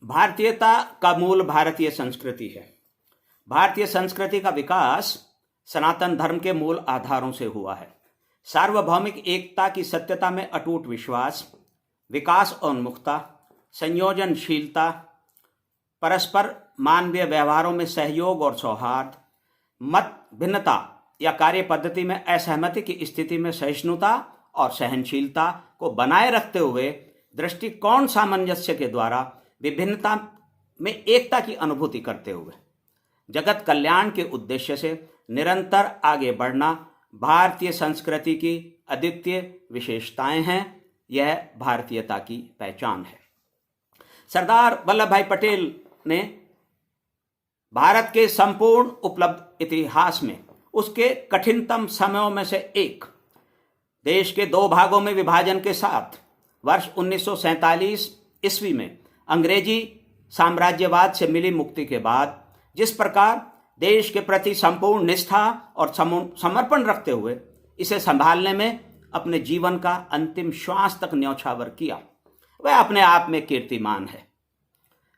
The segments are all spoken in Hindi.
भारतीयता का मूल भारतीय संस्कृति है। भारतीय संस्कृति का विकास सनातन धर्म के मूल आधारों से हुआ है। सार्वभौमिक एकता की सत्यता में अटूट विश्वास, विकास उन्मुखता, संयोजनशीलता, परस्पर मानवीय व्यवहारों में सहयोग और सौहार्द, मत भिन्नता या कार्य पद्धति में असहमति की स्थिति में सहिष्णुता और सहनशीलता को बनाए रखते हुए दृष्टिकोण सामंजस्य के द्वारा विभिन्नता में एकता की अनुभूति करते हुए जगत कल्याण के उद्देश्य से निरंतर आगे बढ़ना भारतीय संस्कृति की अद्वितीय विशेषताएं हैं। यह भारतीयता की पहचान है। सरदार वल्लभ भाई पटेल ने भारत के संपूर्ण उपलब्ध इतिहास में उसके कठिनतम समयों में से एक, देश के दो भागों में विभाजन के साथ वर्ष 1947 ईस्वी में अंग्रेजी साम्राज्यवाद से मिली मुक्ति के बाद जिस प्रकार देश के प्रति संपूर्ण निष्ठा और समर्पण रखते हुए इसे संभालने में अपने जीवन का अंतिम श्वास तक न्यौछावर किया, वह अपने आप में कीर्तिमान है।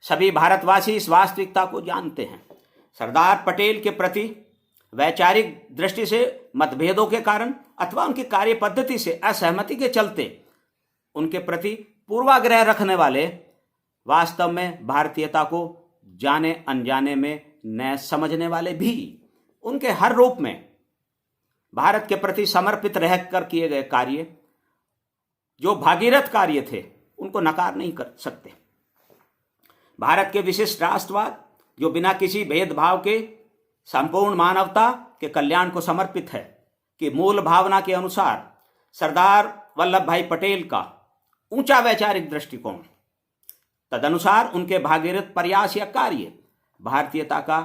सभी भारतवासी इस वास्तविकता को जानते हैं। सरदार पटेल के प्रति वैचारिक दृष्टि से मतभेदों के कारण अथवा उनकी कार्य पद्धति से असहमति के चलते उनके प्रति पूर्वाग्रह रखने वाले वास्तव में भारतीयता को जाने अनजाने में न समझने वाले भी उनके हर रूप में भारत के प्रति समर्पित रहकर किए गए कार्य, जो भागीरथ कार्य थे, उनको नकार नहीं कर सकते। भारत के विशिष्ट राष्ट्रवाद, जो बिना किसी भेदभाव के संपूर्ण मानवता के कल्याण को समर्पित है, कि मूल भावना के अनुसार सरदार वल्लभ भाई पटेल का ऊंचा वैचारिक दृष्टिकोण, तदनुसार उनके भागीरथ प्रयास या कार्य भारतीयता का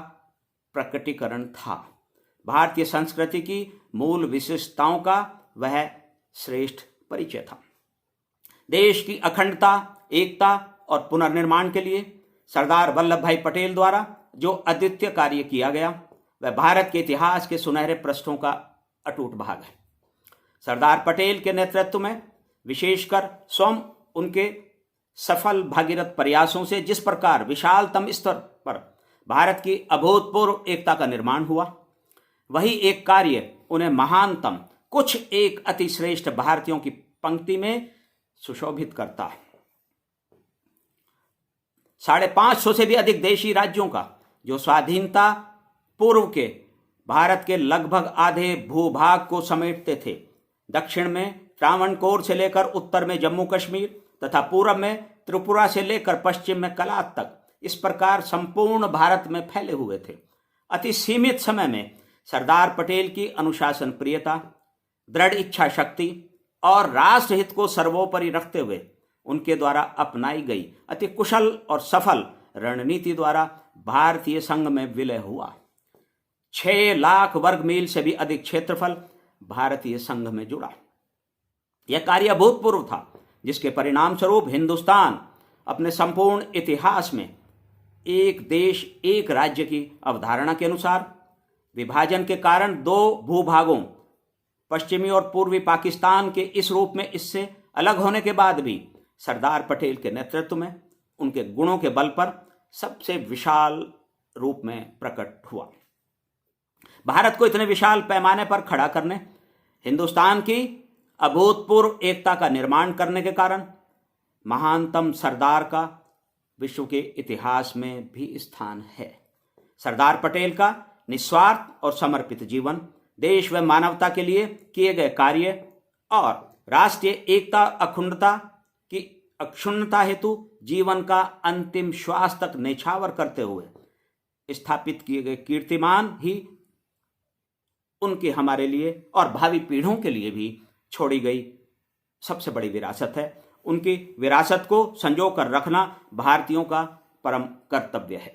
प्रकटीकरण था। भारतीय संस्कृति की मूल विशेषताओं का वह श्रेष्ठ परिचय था। देश की अखंडता, एकता और पुनर्निर्माण के लिए सरदार वल्लभ भाई पटेल द्वारा जो अद्वितीय कार्य किया गया, वह भारत के इतिहास के सुनहरे पृष्ठों का अटूट भाग है। सरदार पटेल के नेतृत्व में विशेषकर स्वयं उनके सफल भागीरथ प्रयासों से जिस प्रकार विशालतम स्तर पर भारत की अभूतपूर्व एकता का निर्माण हुआ, वही एक कार्य उन्हें महानतम कुछ एक अति श्रेष्ठ भारतीयों की पंक्ति में सुशोभित करता है। 550 से भी अधिक देशी राज्यों का, जो स्वाधीनता पूर्व के भारत के लगभग आधे भूभाग को समेटते थे, दक्षिण में त्रावणकोर से लेकर उत्तर में जम्मू कश्मीर तथा पूर्व में त्रिपुरा से लेकर पश्चिम में कलात तक, इस प्रकार संपूर्ण भारत में फैले हुए थे। अति सीमित समय में सरदार पटेल की अनुशासन प्रियता, दृढ़ इच्छा शक्ति और राष्ट्रहित को सर्वोपरि रखते हुए उनके द्वारा अपनाई गई अति कुशल और सफल रणनीति द्वारा भारतीय संघ में विलय हुआ। 6 लाख वर्ग मील से भी अधिक क्षेत्रफल भारतीय संघ में जुड़ा। यह कार्य अभूतपूर्व था, जिसके परिणाम स्वरूप हिंदुस्तान अपने संपूर्ण इतिहास में एक देश एक राज्य की अवधारणा के अनुसार विभाजन के कारण 2 भूभागों, पश्चिमी और पूर्वी पाकिस्तान के इस रूप में इससे अलग होने के बाद भी सरदार पटेल के नेतृत्व में उनके गुणों के बल पर सबसे विशाल रूप में प्रकट हुआ। भारत को इतने विशाल पैमाने पर खड़ा करने, हिंदुस्तान की अभूतपूर्व एकता का निर्माण करने के कारण महानतम सरदार का विश्व के इतिहास में भी स्थान है। सरदार पटेल का निस्वार्थ और समर्पित जीवन, देश व मानवता के लिए किए गए कार्य और राष्ट्रीय एकता अखंडता की अक्षुण्णता हेतु जीवन का अंतिम श्वास तक न्यौछावर करते हुए स्थापित किए गए कीर्तिमान ही उनकी हमारे लिए और भावी पीढ़ियों के लिए भी छोड़ी गई सबसे बड़ी विरासत है। उनकी विरासत को संजो कर रखना भारतीयों का परम कर्तव्य है।